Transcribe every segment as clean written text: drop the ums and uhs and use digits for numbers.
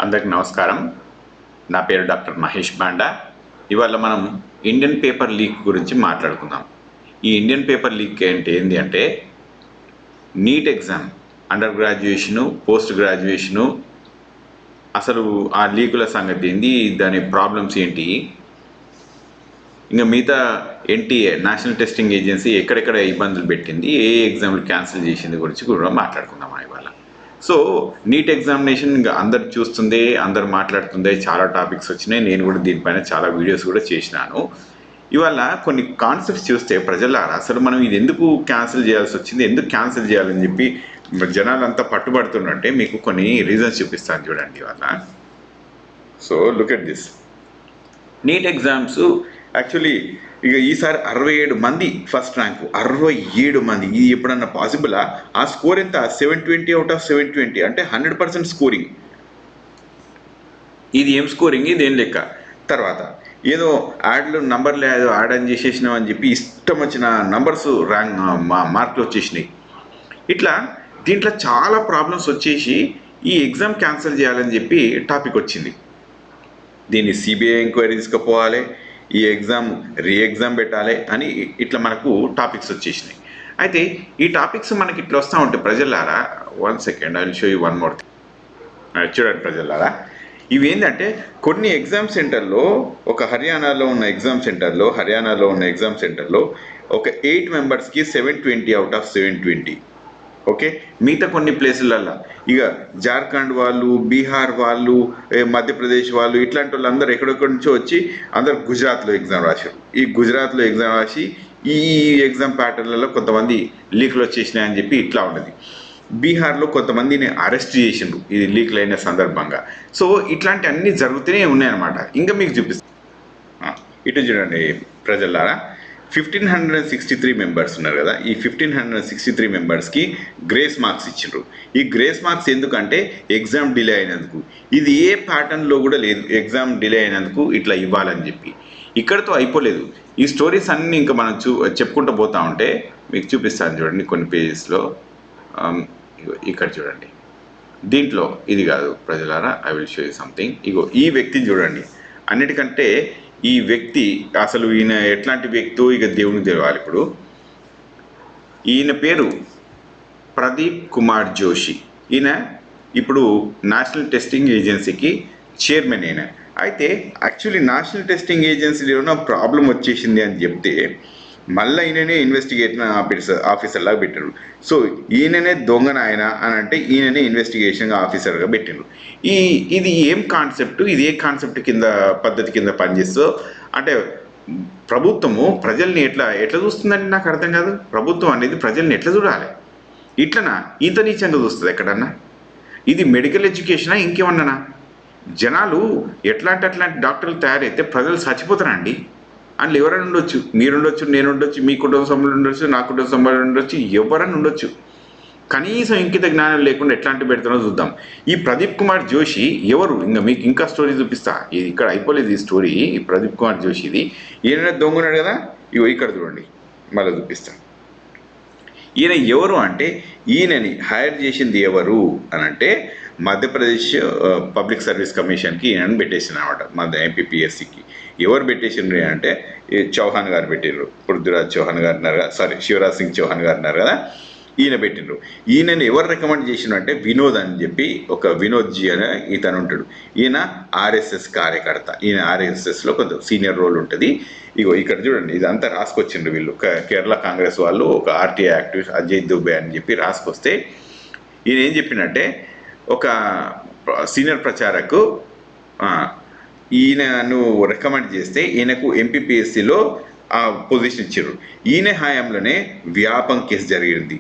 అందరికి నమస్కారం. నా పేరు డాక్టర్ మహేష్ బాండా. ఇవాళ మనం ఇండియన్ పేపర్ లీక్ గురించి మాట్లాడుకుందాం. ఈ ఇండియన్ పేపర్ లీక్ ఏంటి అంటే NEET exam, under graduation, post graduation, అసలు ఆ లీకుల సంగతి ఏంది, దాని ప్రాబ్లమ్స్ ఏంటి, ఇంకా మిగతా ఎన్టీఏ నేషనల్ టెస్టింగ్ ఏజెన్సీ ఎక్కడెక్కడ ఇబ్బందులు పెట్టింది, ఏ ఎగ్జామ్లు క్యాన్సిల్ చేసింది గురించి కూడా మాట్లాడుకుందాం ఇవాళ. సో నీట్ ఎగ్జామినేషన్ ఇంకా అందరు చూస్తుందే, అందరు మాట్లాడుతుందే, చాలా టాపిక్స్ వచ్చినాయి. నేను కూడా దీనిపైన చాలా వీడియోస్ కూడా చేసినాను. ఇవాళ కొన్ని కాన్సెప్ట్స్ చూస్తే ప్రజలారా అసలు మనం ఇది ఎందుకు క్యాన్సిల్ చేయాల్సి వచ్చింది, ఎందుకు క్యాన్సిల్ చేయాలని చెప్పి జనాలంతా పట్టుబడుతున్నట్టే మీకు కొన్ని రీజన్స్ చూపిస్తాను చూడండి ఇవాళ. So look at this. NEET exams actually ఇక ఈసారి 67 మంది ఫస్ట్ ర్యాంకు, 67 మంది. ఇది ఎప్పుడన్నా పాసిబులా? ఆ స్కోర్ ఎంత? 720 అవుట్ ఆఫ్ 720, అంటే 100% స్కోరింగ్. ఇది ఏం స్కోరింగ్, ఇది ఏం లెక్క? తర్వాత ఏదో యాడ్లు నంబర్లు ఏదో యాడ్ అని చేసేసినాం అని చెప్పి ఇష్టం వచ్చిన నంబర్స్ ర్యాంక్ మార్కులు వచ్చేసినాయి. ఇట్లా దీంట్లో చాలా ప్రాబ్లమ్స్ వచ్చేసి ఈ ఎగ్జామ్ క్యాన్సిల్ చేయాలని చెప్పి టాపిక్ వచ్చింది. దీన్ని సిబిఐ ఎంక్వైరీ తీసుకుపోవాలి, ఈ ఎగ్జామ్ ఎగ్జామ్ పెట్టాలి అని ఇట్లా మనకు టాపిక్స్ వచ్చేసినాయి. అయితే ఈ టాపిక్స్ మనకి ఇట్లా వస్తూ ఉంటాయి ప్రజలారా. 1 second, I will show you one more thing. చూడండి ప్రజలారా, ఇవి ఏంటంటే కొన్ని ఎగ్జామ్ సెంటర్లో, ఒక హర్యానాలో ఉన్న ఎగ్జామ్ సెంటర్లో ఒక 8 మెంబర్స్కి 720 అవుట్ ఆఫ్ 720. ఓకే, మిగతా కొన్ని ప్లేసులల్లో ఇక జార్ఖండ్ వాళ్ళు, బీహార్ వాళ్ళు, మధ్యప్రదేశ్ వాళ్ళు, ఇట్లాంటి వాళ్ళు అందరూ ఎక్కడెక్కడి నుంచో వచ్చి అందరు గుజరాత్లో ఎగ్జామ్ రాశారు. ఈ గుజరాత్లో ఎగ్జామ్ రాసి ఈ ఎగ్జామ్ ప్యాటర్న్లలో కొంతమంది లీకులు వచ్చేసినాయని చెప్పి ఇట్లా ఉన్నది. బీహార్లో కొంతమందిని అరెస్ట్ చేసిండ్రు ఇది లీక్లు అయిన సందర్భంగా. సో ఇట్లాంటి అన్నీ జరుగుతూనే ఉన్నాయన్నమాట. ఇంకా మీకు చూపిస్తాను. ఇటు చూడండి ప్రజలారా, 1563 మెంబర్స్ ఉన్నారు కదా. ఈ 1563 మెంబర్స్కి గ్రేస్ మార్క్స్ ఇచ్చిండ్రు. ఈ గ్రేస్ మార్క్స్ ఎందుకంటే ఎగ్జామ్ డిలే అయినందుకు. ఇది ఏ ప్యాటర్న్లో కూడా లేదు, ఎగ్జామ్ డిలే అయినందుకు ఇట్లా ఇవ్వాలని చెప్పి. ఇక్కడితో అయిపోలేదు, ఈ స్టోరీస్ అన్నీ ఇంకా మనం చెప్పుకుంటూ పోతా ఉంటే మీకు చూపిస్తాను చూడండి కొన్ని పేజెస్లో. ఇక్కడ చూడండి, దీంట్లో ఇది కాదు ప్రజలారా, I will show you something. ఇగో ఈ వ్యక్తిని చూడండి. అన్నిటికంటే ఈ వ్యక్తి అసలు ఈయన ఎట్లాంటి వ్యక్తో ఇక దేవునికి తెలవాలి. ఇప్పుడు ఈయన పేరు ప్రదీప్ కుమార్ జోషి. ఈయన ఇప్పుడు నేషనల్ టెస్టింగ్ ఏజెన్సీకి చైర్మన్ అయిన. అయితే యాక్చువల్లీ నేషనల్ టెస్టింగ్ ఏజెన్సీలో ప్రాబ్లం వచ్చేసింది అని చెప్తే మళ్ళీ ఈయననే ఇన్వెస్టిగేషన్ ఆఫీసర్లాగా పెట్టారు. సో ఈయననే దొంగన ఆయన అని అంటే ఈయననే ఇన్వెస్టిగేషన్ ఆఫీసర్గా పెట్టిండ్రు. ఇది ఏం కాన్సెప్ట్, ఇది ఏ కాన్సెప్ట్ కింద పద్ధతి కింద పనిచేస్తుందో అంటే ప్రభుత్వము ప్రజల్ని ఎట్లా చూస్తుందంటే నాకు అర్థం కాదు. ప్రభుత్వం అనేది ప్రజల్ని ఎట్లా చూడాలి? ఇట్లనా ఇంత నీచంగా చూస్తుంది ఎక్కడన్నా? ఇది మెడికల్ ఎడ్యుకేషనా ఇంకేమన్నానా? జనాలు అట్లాంటి డాక్టర్లు తయారైతే ప్రజలు చచ్చిపోతారా అండి? అందులో ఎవరైనా ఉండొచ్చు, మీరుండొచ్చు, నేనుండొచ్చు, మీ కుటుంబ సభ్యులు ఉండొచ్చు, నా కుటుంబ సభ్యులు ఉండొచ్చు, ఎవరైనా ఉండొచ్చు. కనీసం ఇంకిత జ్ఞానం లేకుండా ఎట్లాంటి పెడుతున్నో చూద్దాం. ఈ ప్రదీప్ కుమార్ జోషి ఎవరు? మీకు ఇంకా స్టోరీ చూపిస్తా. ఇది ఇక్కడ అయిపోలేదు ఈ స్టోరీ. ఈ ప్రదీప్ కుమార్ జోషిది ఈయన దొంగన్నాడు కదా. ఇక్కడ చూడండి, మళ్ళీ చూపిస్తా. ఈయన ఎవరు అంటే ఈయనని హైర్ చేసింది ఎవరు అని అంటే మధ్యప్రదేశ్ పబ్లిక్ సర్వీస్ కమిషన్కి ఈయనని పెట్టేసిన అనమాట, మన ఎంపీపీఎస్సికి. ఎవరు పెట్టేసిండ్రు అంటే చౌహాన్ గారు పెట్టిండ్రు. పృథ్వీరాజ్ చౌహాన్ గారు ఉన్నారు కదా, శివరాజ్ సింగ్ చౌహాన్ గారు ఉన్నారు కదా, ఈయన పెట్టిండ్రు. ఈయనని ఎవరు రికమెండ్ చేసిండ్రు అంటే వినోద్ అని చెప్పి ఒక వినోద్ జీ అని ఇతను ఉంటాడు. ఈయన ఆర్ఎస్ఎస్ కార్యకర్త. ఈయన ఆర్ఎస్ఎస్లో కొంచెం సీనియర్ రోల్ ఉంటుంది. ఇక్కడ చూడండి, ఇదంతా రాసుకొచ్చిండ్రు వీళ్ళు. కేరళ కాంగ్రెస్ వాళ్ళు ఒక ఆర్టీఐ యాక్టివిస్ట్ అజయ్ దుబే అని చెప్పి రాసుకొస్తే ఈయన ఏం చెప్పినట్టే ఒక సీనియర్ ప్రచారకు ఈయనను రికమెండ్ చేస్తే ఈయనకు ఎంపీపీఎస్సీలో ఆ పొజిషన్ ఇచ్చారు. ఈయన హయాంలోనే వ్యాపం కేసు జరిగింది.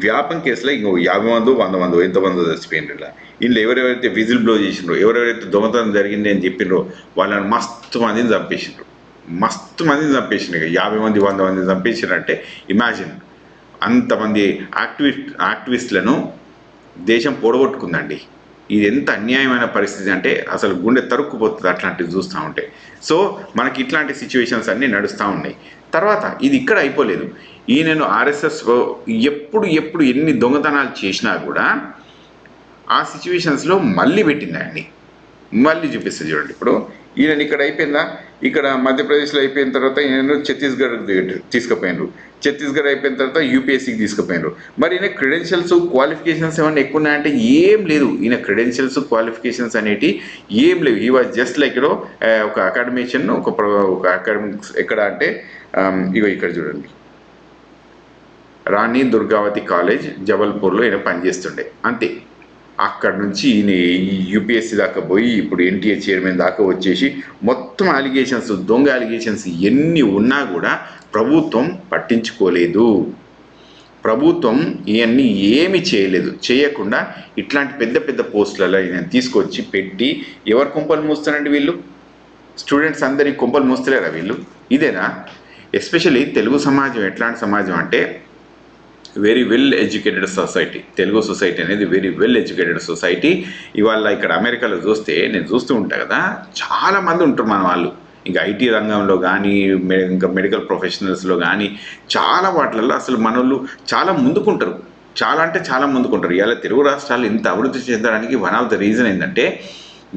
వ్యాపం కేసులో ఇంకో 50 మంది 100 మంది ఎంతమంది చచ్చిపోయిండ్రు. ఇలా ఇందులో ఎవరెవరైతే విజిల్ బ్లో చేసిండ్రో, ఎవరెవరైతే దొంగతనం జరిగింది అని చెప్పిండ్రో వాళ్ళని మస్తు మందిని చంపేసిండ్రు. 50 మంది 100 మందిని చంపేసిండ్రంటే ఇమాజిన్. అంతమంది యాక్టివిస్టులను దేశం పొడగొట్టుకుందండి. ఇది ఎంత అన్యాయమైన పరిస్థితి అంటే అసలు గుండె తరుక్కుపోతుంది అట్లాంటివి చూస్తూ ఉంటే. సో మనకి ఇట్లాంటి సిచ్యువేషన్స్ అన్నీ నడుస్తూ ఉన్నాయి. తర్వాత ఇది ఇక్కడ అయిపోలేదు. ఈయనను ఆర్ఎస్ఎస్ ఎప్పుడు ఎన్ని దొంగతనాలు చేసినా కూడా ఆ సిచ్యువేషన్స్లో మళ్ళీ పెట్టిందండి. మళ్ళీ చూపిస్తుంది చూడండి. ఇప్పుడు ఈయన ఇక్కడ అయిపోయిందా, ఇక్కడ మధ్యప్రదేశ్లో అయిపోయిన తర్వాత ఈయన ఛత్తీస్గఢ్ తీసుకుపోయినారు, ఛత్తీస్గఢ్ అయిపోయిన తర్వాత యూపీఎస్సీకి తీసుకుపోయినారు. మరి ఈయన క్రెడెన్షియల్స్ క్వాలిఫికేషన్స్ ఏమైనా ఎక్కువ ఉన్నాయంటే ఏం లేదు. ఈయన క్రెడెన్షియల్స్ క్వాలిఫికేషన్స్ అనేటి ఏం లేవు. ఈ వాజ్ జస్ట్ లైక్ ఒక అకాడమిషియన్, ఒక అకాడమిక్స్ ఎక్కడ అంటే ఇగో ఇక్కడ చూడండి, రాణి దుర్గావతి కాలేజ్ జబల్పూర్లో ఈయన పనిచేస్తుండే అంతే. అక్కడ నుంచి ఈయన యూపీఎస్సీ దాకా పోయి ఇప్పుడు ఎన్టీఏ చైర్మన్ దాకా వచ్చేసి మొత్తం అలిగేషన్స్, దొంగ అలిగేషన్స్ ఎన్ని ఉన్నా కూడా ప్రభుత్వం పట్టించుకోలేదు. ప్రభుత్వం ఇవన్నీ ఏమి చేయలేదు. చేయకుండా ఇట్లాంటి పెద్ద పెద్ద పోస్టులలో ఈయన తీసుకొచ్చి పెట్టి ఎవరు కుంపలు మూస్తారండి వీళ్ళు? స్టూడెంట్స్ అందరికీ కుంపలు మూస్తలేరా వీళ్ళు? ఇదేనా? ఎస్పెషల్లీ తెలుగు సమాజం ఎట్లాంటి సమాజం అంటే very well educated society. Telugu society అనేది వెరీ వెల్ ఎడ్యుకేటెడ్ సొసైటీ. ఇవాళ ఇక్కడ అమెరికాలో చూస్తే నేను చూస్తూ ఉంటాను కదా, చాలామంది ఉంటారు మన వాళ్ళు. ఇంకా ఐటీ రంగంలో కానీ ఇంకా మెడికల్ ప్రొఫెషనల్స్లో కానీ చాలా వాటిల్లో అసలు మన వాళ్ళు చాలా ముందుకుంటారు. చాలా అంటే చాలా ముందుకుంటారు. ఇవాళ తెలుగు రాష్ట్రాలు ఇంత అభివృద్ధి చెందడానికి వన్ ఆఫ్ ద రీజన్ ఏంటంటే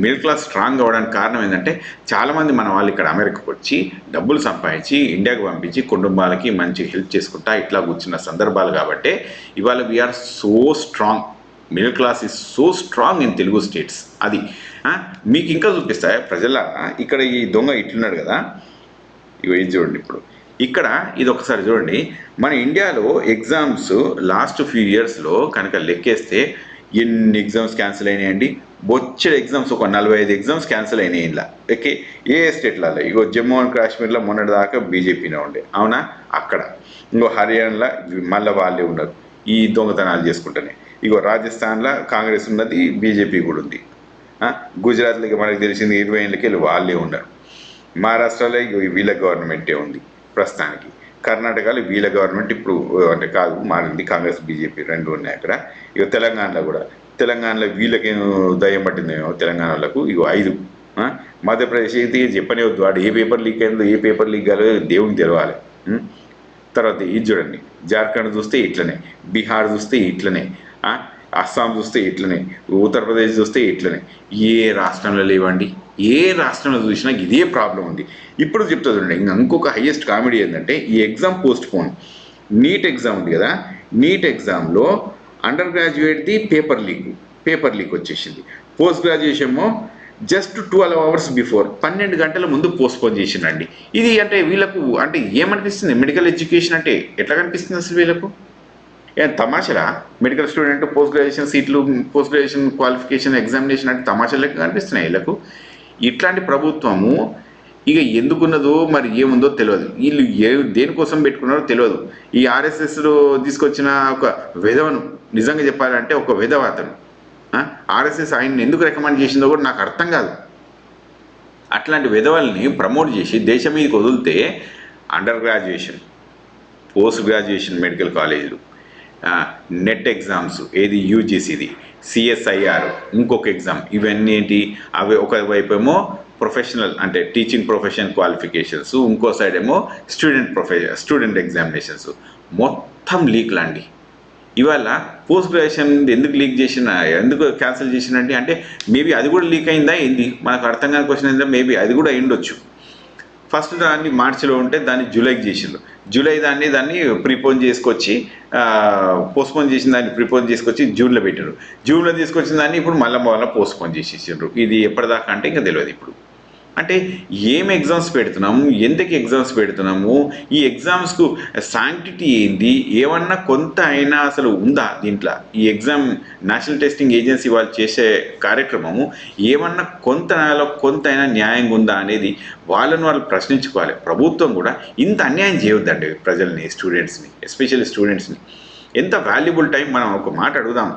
మిడిల్ క్లాస్ స్ట్రాంగ్ అవ్వడానికి కారణం ఏంటంటే చాలామంది మన వాళ్ళు ఇక్కడ అమెరికాకు వచ్చి డబ్బులు సంపాదించి ఇండియాకు పంపించి కుటుంబాలకి మంచి హెల్ప్ చేసుకుంటా ఇట్లా కూర్చున్న సందర్భాలు. కాబట్టి ఇవాళ we are so strong, middle class is so strong in Telugu states. అది మీకు ఇంకా చూపిస్తాయి ప్రజల. ఇక్కడ ఈ దొంగ ఇట్లున్నాడు కదా, ఇవి ఇది చూడండి. ఇప్పుడు ఇక్కడ ఇది ఒకసారి చూడండి. మన ఇండియాలో ఎగ్జామ్స్ లాస్ట్ ఫ్యూ ఇయర్స్లో కనుక లెక్కేస్తే ఎన్ని ఎగ్జామ్స్ క్యాన్సిల్ అయినాయండి? బొచ్చడి ఎగ్జామ్స్, ఒక 45 ఎగ్జామ్స్ క్యాన్సిల్ అయినాయి ఇలా. ఓకే, ఏ స్టేట్లలో? ఇగో జమ్మూ అండ్ కాశ్మీర్లో మొన్నటి దాకా బీజేపీనే ఉండే, అవునా? అక్కడ ఇంకో హర్యానాలో మళ్ళీ వాళ్ళే ఉన్నారు ఈ దొంగతనాలు చేసుకుంటూనే. ఇగో రాజస్థాన్లో కాంగ్రెస్ ఉన్నది, బీజేపీ కూడా ఉంది. గుజరాత్లో ఇక మనకు తెలిసింది 20 ఏళ్ళకి వెళ్ళి వాళ్ళే ఉన్నారు. మహారాష్ట్రలో ఇక వీళ్ళ గవర్నమెంటే ఉంది ప్రస్తుతానికి. కర్ణాటకలో వీళ్ళ గవర్నమెంట్ ఇప్పుడు అంటే కాదు మారింది, కాంగ్రెస్ బీజేపీ రెండు ఉన్నాయి అక్కడ. ఇక తెలంగాణలో కూడా, తెలంగాణలో వీళ్ళకి దయ్యం పట్టిందేమో తెలంగాణ వాళ్ళకు. ఇగో 5. మధ్యప్రదేశ్ అయితే చెప్పనే వద్దు, వాడు ఏ పేపర్ లీక్ అయిందో ఏ పేపర్ లీక్ కాలేదో దేవునికి తెలవాలి. తర్వాత ఇది చూడండి, జార్ఖండ్ చూస్తే ఇట్లనే, బీహార్ చూస్తే ఇట్లనే, అస్సాం చూస్తే ఇట్లనే, ఉత్తరప్రదేశ్ చూస్తే ఇట్లనే. ఏ రాష్ట్రంలో లేవండి? ఏ రాష్ట్రంలో చూసినా ఇదే ప్రాబ్లం ఉంది. ఇప్పుడు చెప్తా చూడండి, ఇంకొక హైయెస్ట్ కామెడీ ఏంటంటే ఈ exam post phone. NEET exam ఉంది కదా, నీట్ ఎగ్జామ్లో అండర్ గ్రాడ్యుయేట్ది పేపర్ లీక్ వచ్చేసింది. Post graduation just 12 hours before, 12 గంటల ముందు పోస్ట్పోన్ చేసిండండి. ఇది అంటే వీళ్ళకు అంటే ఏమనిపిస్తుంది? మెడికల్ ఎడ్యుకేషన్ అంటే ఎట్లా కనిపిస్తుంది అసలు వీళ్ళకు? ఏం తమాషరా? మెడికల్ స్టూడెంట్ పోస్ట్ గ్రాడ్యుయేషన్ సీట్లు, పోస్ట్ గ్రాడ్యుయేషన్ క్వాలిఫికేషన్ ఎగ్జామినేషన్ అంటే తమాషా లెక్క కనిపిస్తున్నాయి వీళ్ళకు. ఇట్లాంటి ప్రభుత్వము ఇక ఎందుకున్నదో మరి ఏముందో తెలియదు. వీళ్ళు దేనికోసం పెట్టుకున్నారో తెలియదు. ఈ ఆర్ఎస్ఎస్లో తీసుకొచ్చిన ఒక విధవను, నిజంగా చెప్పాలంటే ఒక విధవ అతను. ఆర్ఎస్ఎస్ ఆయన్ని ఎందుకు రికమెండ్ చేసిందో కూడా నాకు అర్థం కాదు. అట్లాంటి విధవల్ని ప్రమోట్ చేసి దేశం మీదకి వదిలితే under graduation, post graduation medical కాలేజీలు, నెట్ ఎగ్జామ్స్, ఏది యూజీసీది, సిఎస్ఐఆర్, ఇంకొక ఎగ్జామ్, ఇవన్నీ ఏంటి? అవి ఒకవైపు ఏమో ప్రొఫెషనల్ అంటే టీచింగ్ ప్రొఫెషన్ క్వాలిఫికేషన్స్, ఇంకో సైడ్ ఏమో స్టూడెంట్ ఎగ్జామినేషన్స్. మొత్తం లీక్లు అండి. ఇవాళ పోస్ట్ గ్రాడ్యుయేషన్ ఎందుకు క్యాన్సిల్ చేసినండి అంటే మేబీ అది కూడా లీక్ అయిందా ఏంది మనకు అర్థం కాని క్వశ్చన్ ఏంటంటే మేబీ అది కూడా అయిండొచ్చు. ఫస్ట్ దాన్ని మార్చిలో ఉంటే దాన్ని జూలైకి చేసిండ్రు. జూలై దాన్ని ప్రీపోన్ చేసుకొచ్చి పోస్ట్పోన్ చేసిన దాన్ని ప్రీపోన్ చేసుకొచ్చి జూన్లో పెట్టారు. జూన్లో తీసుకొచ్చిన దాన్ని ఇప్పుడు మళ్ళీ పోస్ట్పోన్ చేసేసిండ్రు. ఇది ఎప్పటిదాకా అంటే ఇంకా తెలియదు. ఇప్పుడు అంటే ఏం ఎగ్జామ్స్ పెడుతున్నాము, ఎందుకు ఎగ్జామ్స్ పెడుతున్నాము, ఈ ఎగ్జామ్స్కు శాంక్టిటీ ఏంది, ఏమన్నా కొంత అయినా అసలు ఉందా దీంట్లో? ఈ ఎగ్జామ్ నేషనల్ టెస్టింగ్ ఏజెన్సీ వాళ్ళు చేసే కార్యక్రమము ఏమన్నా కొంత అయినా న్యాయంగా ఉందా అనేది వాళ్ళు ప్రశ్నించుకోవాలి. ప్రభుత్వం కూడా ఇంత అన్యాయం చేయొద్దండి ప్రజల్ని, స్టూడెంట్స్ని, ఎస్పెషల్లీ స్టూడెంట్స్ని. ఎంత వాల్యుబుల్ టైం. మనం ఒక మాట అడుగుదాం,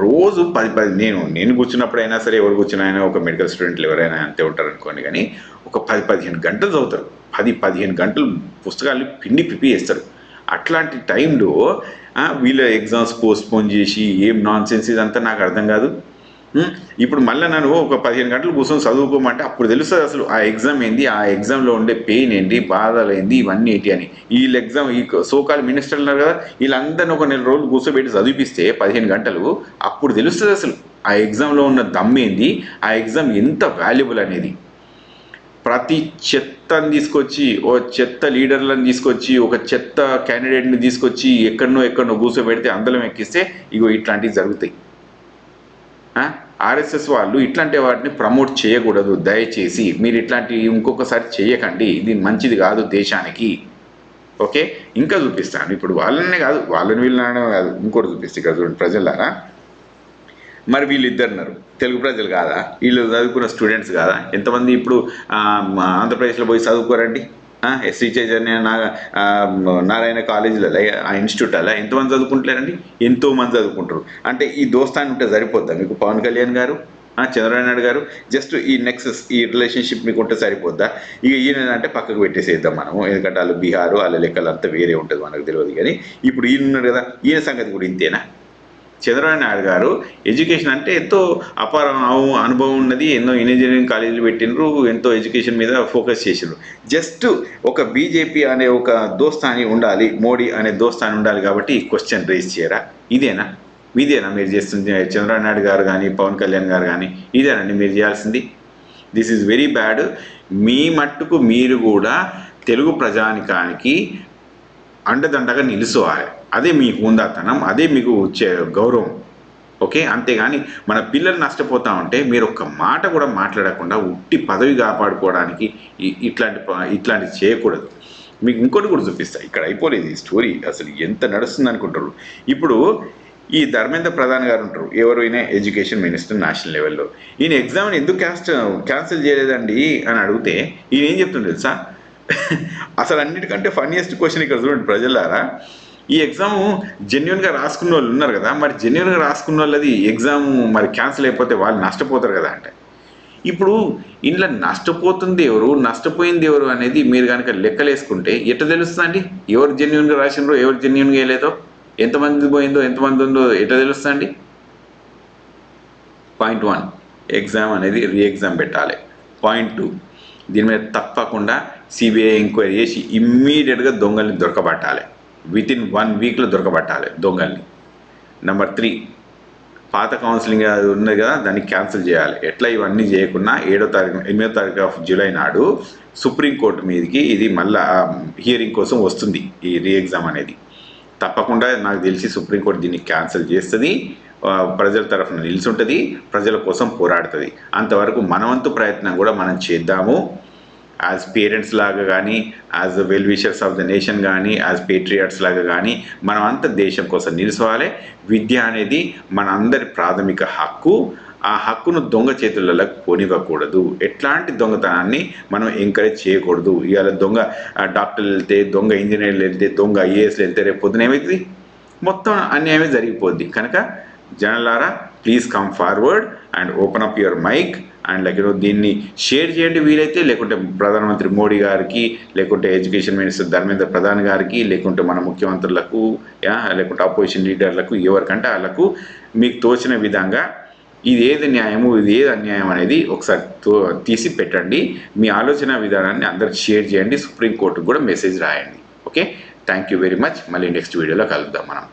రోజు 10 నేను కూర్చున్నప్పుడైనా సరే, ఎవరు కూర్చున్నా ఒక మెడికల్ స్టూడెంట్లు ఎవరైనా అంతే ఉంటారు అనుకోండి, కానీ ఒక 10-15 గంటలు చదువుతారు. 10-15 గంటలు పుస్తకాలు పిప్పి చేస్తారు. అట్లాంటి టైంలో వీళ్ళ ఎగ్జామ్స్ పోస్ట్పోన్ చేసి ఏం నాన్ సెన్స్ ఇదంతా నాకు అర్థం కాదు. ఇప్పుడు మళ్ళీ నన్ను ఒక 15 గంటలు కూర్చొని చదువుకోమంటే అప్పుడు తెలుస్తుంది అసలు ఆ ఎగ్జామ్ ఏంది, ఆ ఎగ్జామ్లో ఉండే పెయిన్ ఏంటి, బాధలు ఏంది, ఇవన్నీ ఏంటి అని. వీళ్ళ ఎగ్జామ్ ఈ సోకాల్ మినిస్టర్లు ఉన్నారు కదా, వీళ్ళందరినీ ఒక 4 రోజులు కూర్చోబెట్టి చదివిపిస్తే 15 గంటలు, అప్పుడు తెలుస్తుంది అసలు ఆ ఎగ్జామ్లో ఉన్న దమ్మేంది, ఆ ఎగ్జామ్ ఎంత వాల్యుబుల్ అనేది. ప్రతి చెత్తని తీసుకొచ్చి, ఓ చెత్త లీడర్లను తీసుకొచ్చి, ఒక చెత్త క్యాండిడేట్ని తీసుకొచ్చి ఎక్కడనో కూర్చోబెడితే అందలం ఎక్కిస్తే ఇగో ఇట్లాంటివి జరుగుతాయి. ఆర్ఎస్ఎస్ వాళ్ళు ఇట్లాంటి వాటిని ప్రమోట్ చేయకూడదు. దయచేసి మీరు ఇట్లాంటివి ఇంకొకసారి చేయకండి, ఇది మంచిది కాదు దేశానికి. ఓకే, ఇంకా చూపిస్తాను. ఇప్పుడు వాళ్ళనే కాదు, వీళ్ళనే కాదు, ఇంకోటి చూపిస్తే ఇక్కడ చూడండి ప్రజలారా. మరి వీళ్ళిద్దరున్నారు తెలుగు ప్రజలు కాదా? వీళ్ళు చదువుకున్న స్టూడెంట్స్ కాదా? ఎంతమంది ఇప్పుడు ఆంధ్రప్రదేశ్లో పోయి చదువుకోరండి? శ్రీ చైతన్య నారాయణ కాలేజీలలో, ఆ ఇన్స్టిట్యూట్లో ఎంతమంది చదువుకుంటలేరండి? ఎంతోమంది చదువుకుంటారు. అంటే ఈ దోస్తాన్ని ఉంటే సరిపోద్దా మీకు? పవన్ కళ్యాణ్ గారు, చంద్రబాబు నాయుడు గారు, జస్ట్ ఈ నెక్సెస్, ఈ రిలేషన్షిప్ మీకు ఉంటే సరిపోద్దా? ఇక ఈయన అంటే పక్కకు పెట్టేసేద్దాం మనము, ఎందుకంటే వాళ్ళు బీహారు వాళ్ళ లెక్కలు అంతా వేరే ఉంటుంది, మనకు తెలియదు. కానీ ఇప్పుడు ఈయన ఉన్నారు కదా, ఈయన సంగతి కూడా ఇంతేనా? చంద్రబాబు నాయుడు గారు ఎడ్యుకేషన్ అంటే ఎంతో అపార అనుభవం ఉన్నది, ఎన్నో ఇంజనీరింగ్ కాలేజీలు పెట్టినరు, ఎంతో ఎడ్యుకేషన్ మీద ఫోకస్ చేసినారు. జస్ట్ ఒక బీజేపీ అనే ఒక దోస్తాని ఉండాలి, మోడీ అనే దోస్తాని ఉండాలి కాబట్టి ఈ క్వశ్చన్ రేజ్ చేయరా? ఇదేనా మీరు చేస్తుంది? చంద్రబాబు నాయుడు గారు కానీ పవన్ కళ్యాణ్ గారు కానీ ఇదేనండి మీరు చేయాల్సింది? This is very bad. మీ మట్టుకు మీరు కూడా తెలుగు ప్రజానికానికి అండదండగా నిలుచోవాలి. అదే మీ హుందాతనం, అదే మీకు వచ్చే గౌరవం. ఓకే, అంతేగాని మన పిల్లలు నష్టపోతా ఉంటే మీరు ఒక్క మాట కూడా మాట్లాడకుండా ఉట్టి పదవి కాపాడుకోవడానికి ఇట్లాంటి చేయకూడదు. మీకు ఇంకోటి కూడా చూపిస్తా, ఇక్కడ అయిపోలేదు ఈ స్టోరీ, అసలు ఎంత నడుస్తుంది అనుకుంటారు. ఇప్పుడు ఈ ధర్మేంద్ర ప్రధాన్ గారు ఉంటారు, ఎవరైనా ఎడ్యుకేషన్ మినిస్టర్ నేషనల్ లెవెల్లో. ఈయన ఎగ్జామ్ని ఎందుకు క్యాన్సిల్ చేయలేదండి అని అడిగితే ఈయన ఏం చెప్తుండే తెలుసా? అసలు అన్నిటికంటే ఫన్నీయెస్ట్ క్వశ్చన్ ఇక్కడ చూడండి ప్రజలారా. ఈ ఎగ్జామ్ జెన్యున్గా రాసుకున్న వాళ్ళు ఉన్నారు కదా, మరి జెన్యున్గా రాసుకున్న వాళ్ళది ఎగ్జామ్ మరి క్యాన్సిల్ అయిపోతే వాళ్ళు నష్టపోతారు కదా. అంటే ఇప్పుడు ఇంట్లో నష్టపోతుంది ఎవరు, నష్టపోయింది ఎవరు అనేది మీరు కనుక లెక్కలేసుకుంటే ఎట్లా తెలుస్తుందండి? ఎవరు జెన్యున్గా రాసినరో, ఎవరు జెన్యున్గా వేయలేదో, ఎంతమంది పోయిందో, ఎంతమంది ఉందో ఎట్లా తెలుస్తుందండి? పాయింట్ 1, ఎగ్జామ్ అనేది రీ ఎగ్జామ్ పెట్టాలి. పాయింట్ 2, దీని మీద తప్పకుండా సిబిఐ ఎంక్వైరీ చేసి ఇమ్మీడియట్గా దొంగల్ని దొరకబట్టాలి. వితిన్ 1 వీక్లో దొరకబట్టాలి దొంగల్ని. నెంబర్ 3, పాత కౌన్సిలింగ్ అది ఉన్నది కదా, దాన్ని క్యాన్సిల్ చేయాలి. ఎట్లా ఇవన్నీ చేయకుండా 8వ తారీఖు ఆఫ్ జూలై నాడు సుప్రీంకోర్టు మీదకి ఇది మళ్ళా హియరింగ్ కోసం వస్తుంది ఈ రీ ఎగ్జామ్ అనేది. తప్పకుండా నాకు తెలిసి సుప్రీంకోర్టు దీన్ని క్యాన్సిల్ చేస్తుంది, ప్రజల తరఫున నిలుచుంటుంది, ప్రజల కోసం పోరాడుతుంది. అంతవరకు మనవంతు ప్రయత్నం కూడా మనం చేద్దాము. యాజ్ పేరెంట్స్ లాగా కానీ, as well wishers of the nation కానీ, యాజ్ పేట్రియాట్స్ లాగా కానీ మనం అంతా దేశం కోసం నిలుచోవాలి. విద్య అనేది మన అందరి ప్రాథమిక హక్కు. ఆ హక్కును దొంగ చేతులకు పోనివ్వకూడదు. ఎట్లాంటి దొంగతనాన్ని మనం ఎంకరేజ్ చేయకూడదు. ఇవాళ దొంగ డాక్టర్లు వెళ్తే, దొంగ ఇంజనీర్లు వెళ్తే, దొంగ ఐఏఎస్లు వెళ్తే రేపు పొద్దున ఏమవుతుంది? మొత్తం అన్యాయమే జరిగిపోద్ది. కనుక జనాలారా, please come forward and open up your mic and దీన్ని షేర్ చేయండి వీలైతే, లేకుంటే ప్రధానమంత్రి మోడీ గారికి, లేకుంటే ఎడ్యుకేషన్ మినిస్టర్ ధర్మేంద్ర ప్రధాన్ గారికి, లేకుంటే మన ముఖ్యమంత్రులకు, లేకుంటే అపోజిషన్ లీడర్లకు, ఎవరికంటే వాళ్ళకు మీకు తోచిన విధంగా ఇది ఏది న్యాయము, ఇది ఏది అన్యాయం అనేది ఒకసారి తీసి పెట్టండి. మీ ఆలోచన విధానాన్ని అందరికి షేర్ చేయండి. సుప్రీంకోర్టుకు కూడా మెసేజ్ రాయండి. Okay, thank you very much. మళ్ళీ నెక్స్ట్ వీడియోలో కలుద్దాం మనం.